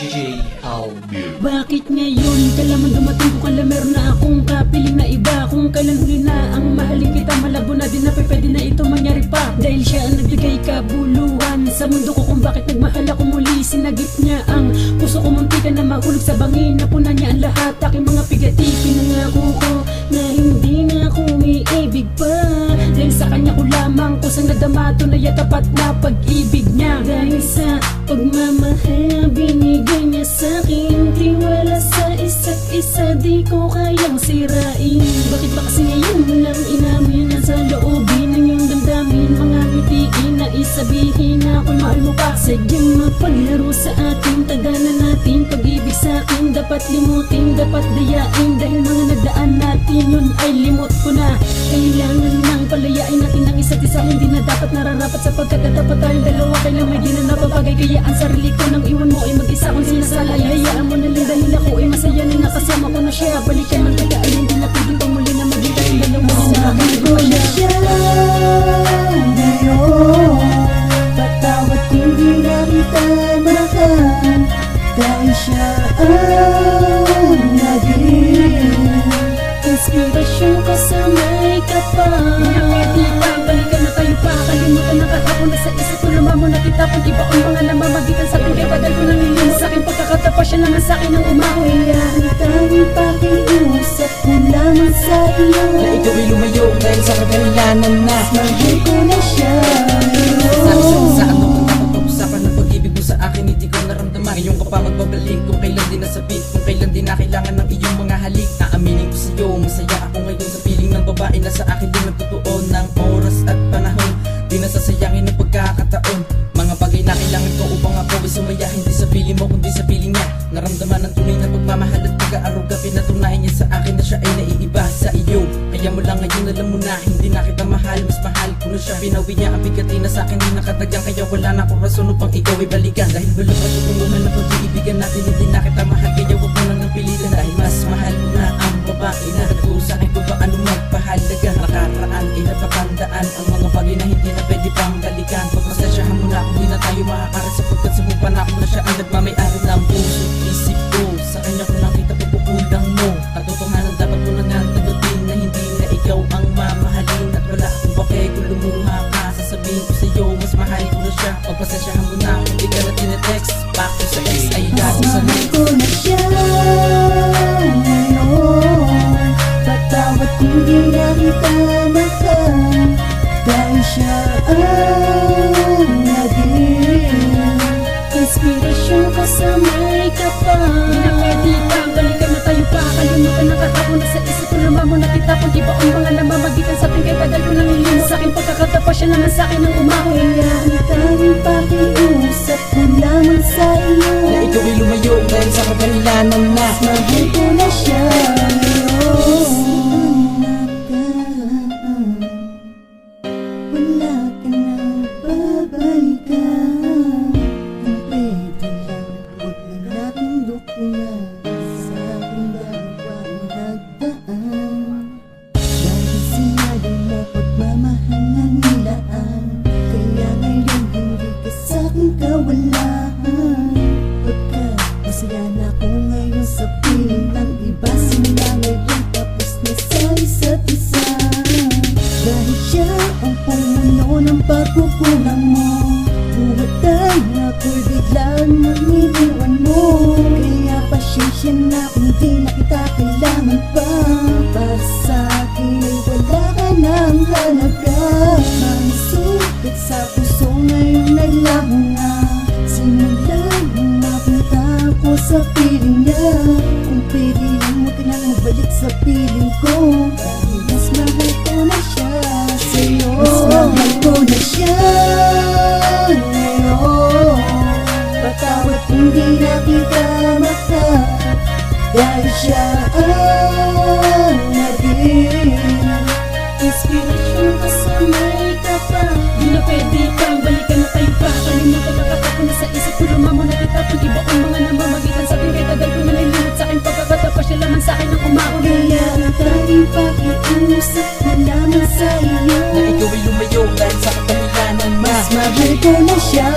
DJ Alvin. Bakit ngayon ka lamang dumating kung kala meron na akong kapiling na iba? Kung kailan huli na ang mahalin kita, malabo na din na pwede na ito mangyari pa. Dahil siya ang nagbigay kabuluhan sa mundo ko, kung bakit nagmahal ako muli. Sinagip niya ang puso ko, munti ka na mahulog sa bangin. Napuna niya ang lahat, aking mga pigati. Pinangako ko na hindi na ako umiibig pa, dahil sa kanya ko lamang kusang nadama, tunay at tapat na pag-ibig niya. Dahil sa pagmamahal na binigay niya sa'kin, tiwala sa isa't isa di ko kayang sirain. Bakit ba kasi ngayon mo lang inamin na sa loobin ng iyong damdamin, mga ngitiin na isabihin na ako'y mahal mo pa? Sadyang mapaglaro sa ating tagalan natin, pag-ibig sa'kin dapat limutin, dapat dayain, dahil mga nagdaan natin yun ay limot ko na. Kailangan nang palayain natin ang isa't isa, hindi na dapat nararapat sapagkat dapat tayong dalawa. Kailang may ginanap ang bagay, kaya ang sarili ko nang iwan mo ay mag-isa kong sinasalay. Hayaan mo na lang dahil ako ay masaya na nakasama ko na siya. Balikan man taga ay hindi na pwedeng pang muli na maging tayong dalawa. Sinabi ko na siya ngayon, patawad kung di na kita mahal, dahil siya ang naging inspirasyon ko sa may kapal. Pwede pa, balikan na tayo pa. Kalimutan na kahapon na sa isip ko, lumamo na kita. Kung iba ang mga namamagitan sa akin, kaya tagal ko nang niliyan sa akin. Pagkakatapa siya naman sa akin ang umawi. Kaya tayong pakiusap ko lamang sa iyo, Na ikaw ay lumayo dahil sa kagalilanan na mahal ko na siya. Sa ano kung dapat pag-usapan ng pag-ibig mo sa akin, hindi ko naramdaman. Ngayon ka pa magbabalik, kung kailan din nasabi, kung kailan din na kailangan ng iyong mga halik. Naaminin ko sa'yo, masaya ako ngayon sa piling ng babae na sa akin din nagtotoo ng oras at panahon. Di nasasayangin ng pagkakataon, mga bagay na kailangan ko upang ako ay sumaya. Hindi sa piling mo kundi sa piling niya, naramdaman ng tunay na pagmamahal at pag-aaruga. Pinatunayan niya sa akin na siya ay naiiba sa iyo. Kaya mo lang ngayon alam mo na hindi na kita mahal, mas mahal ko na siya. Pinawi niya ang bigati na sa akin di nakatagyang, kaya wala na akong rason upang ikaw ay balikan. Dahil wala pa tutulungan na pag-iibigan natin, hindi na kita mahal, kaya wag mo nang pilitan. Dahil mas mahal mo na ang babae na nagtuo sa akin, kung paano magpahalaga. Nakaraan ay natatandaan ang mga bagay na hindi na pwede pang balikan. Pagpasensyahan mo na kung di na tayo makakaras, sapagkat sumupan na ako na siya ang nagmamayari ng puso isip ko. Sa kanya ko nakita pagkukulang mo, katotohanan dapat mo na nga tagutin na hindi na ikaw ang mamahalin. At wala akong pake kung lumuha ka, sasabihin ko sa'yo mas mahal ko na siya. Pagpasensyahan mo na kung di ka na tinetext, back to sa ex ay gato sa Mahal ko na siya ngayon, patawad kung di na kita mahal, dahil siya ang naging inspirasyon ko sa may kapal. Di na pwede pa, balikan na tayo pa. Kalimutan na kahapon na sa isip ko, lumamo na kita. Kung iba ang mga namamagitan sa akin, kaya tagal ko nang niliyan sa akin. Pagkakatapa siya naman sa akin ang umawi. Kaya tayong pakiusap ko lamang sa iyo, na ikaw ay lumayo dahil sa kagalilanan na mahal ko na siya. Wala ka nang babalikan, kung pwede lang huwag na natin dukuyan sa aking dalawang nagdaan. Dahil sinabi mo pagmamahal na nilaan, kaya ngayon hindi ka sa'king kawalaan. Pagkat masaya na ako ngayon sa piling ng iba, simula ngayon tapos na sa isa't isa. Dahil siya ang pumuno ng pagkukulang mo, buhat ay ako'y biglang maniniwan mo. Kaya pasyensya na kung di na kita kailangan pa, para sa akin ay wala ka ng halaga. Ang sugat sa puso ngayon ay labo na, simula nung mapunta ako sa piling niya. Kung pwede lang mo ka nang magbalik sa piling ko, dahil mas mahal ko na siya sa'yo. Mas mahal ko na siya ngayon, patawad kung di na kita mahal, dahil siya ang naging inspirasyon ko sa may kapal. Di na pwede pang balikan na tayo pa. Kalimutan na kahapon na sa isip ko, lumamo na kita. Kung iba ang mga namamagitan sa akin, kaya tagal ko na nalilimot sa akin. Pagkakatapa siya lamang sa akin ang umawi. Kaya na tayong pakiusap ko lamang sa iyo, na ikaw ay lumayo dahil sa kagalilanan na mas mahal ko na siya.